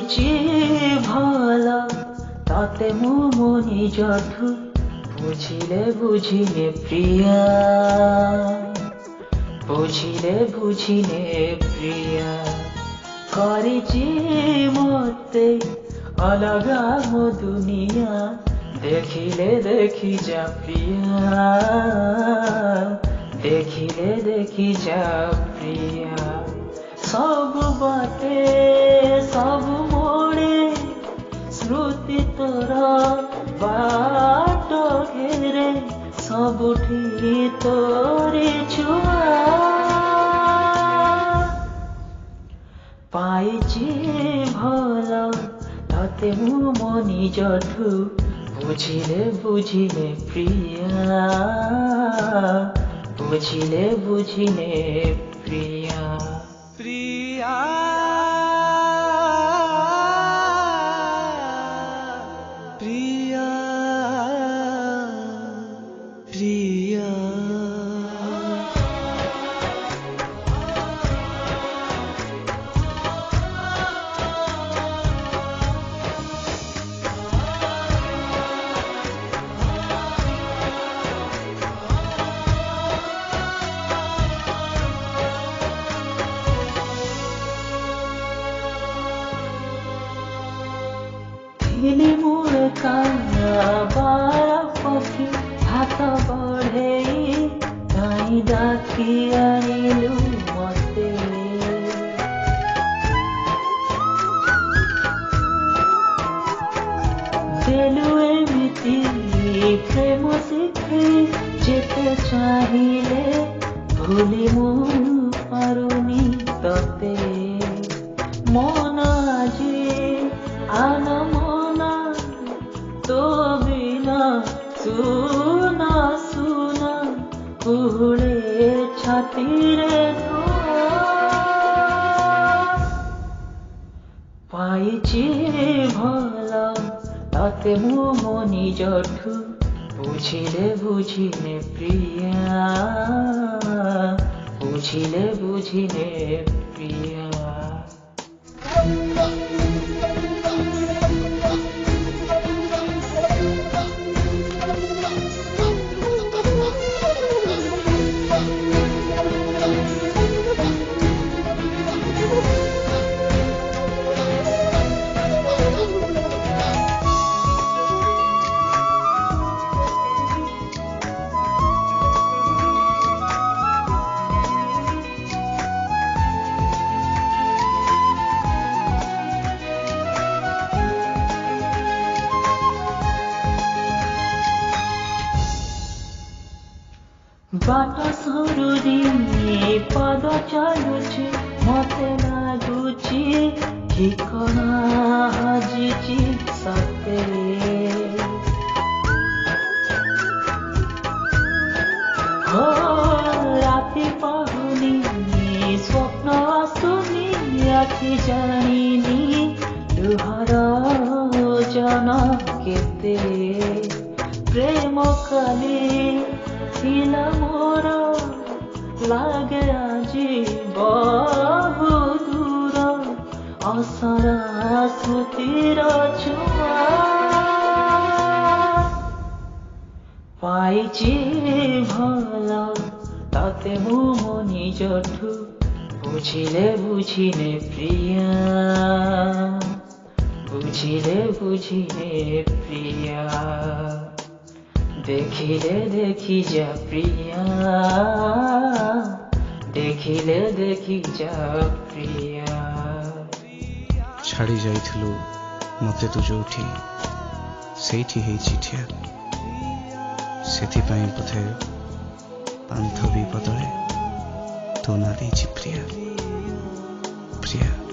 କରିଛି ଭଲ ତତେ ମୁଁ ମୋ ନିଜଠୁ ବୁଝିଲେ ବୁଝିଲେ ପ୍ରିୟା ବୁଝିଲେ ବୁଝିଲେ ପ୍ରିୟା କରିଛି ମୋତେ अलगा मो दुनिया देखिले देखी जा प्रिया देखिले देखी जा प्रिया सब बाटे सब मोड़े स्मृति तोरा बाट घेरे सबुठी तोरे छुआ पाइछि भल तते मु मो निजठु बुझिले बुझिले प्रिया बुझिले बुझिले प्रिया प्रिया प्रिया प्रिया हिली मूल बारा पक्षी हाथ बढ़े कहीं डाकी आनिलु मते देलु एमिति प्रेम शिखी जेते चाहिए भूली मु पारुनी तते मन आजी आनम तो बिना सुना सुना कुहड़े छाती रे पाइछि भल तते मु मो निजठु बुझिले बुझिले प्रिया बुझिले बुझिले प्रिया बाट सरुदी पद चलुछि मते लागुछि ठिकना हजिछि सते हो राति पहुनी स्वप्न आसुनी आखि जानिनी लुहर जन केते प्रेम काली थिला मोर लागे आजी बहु दूर असरा स्मृतिर छुआ पाइछि भल तते मु मो निजठु बुझिले बुझिले प्रिया बुझिले बुझिले प्रिया देखिले देखी जा प्रिया देखिले देखी जा प्रिया छाड़ी जाइथिलु मते तू जोठी सेठी हे चिठिया सेथिपाई बोधे बांधवी बदले तो ना देछि प्रिया प्रिया।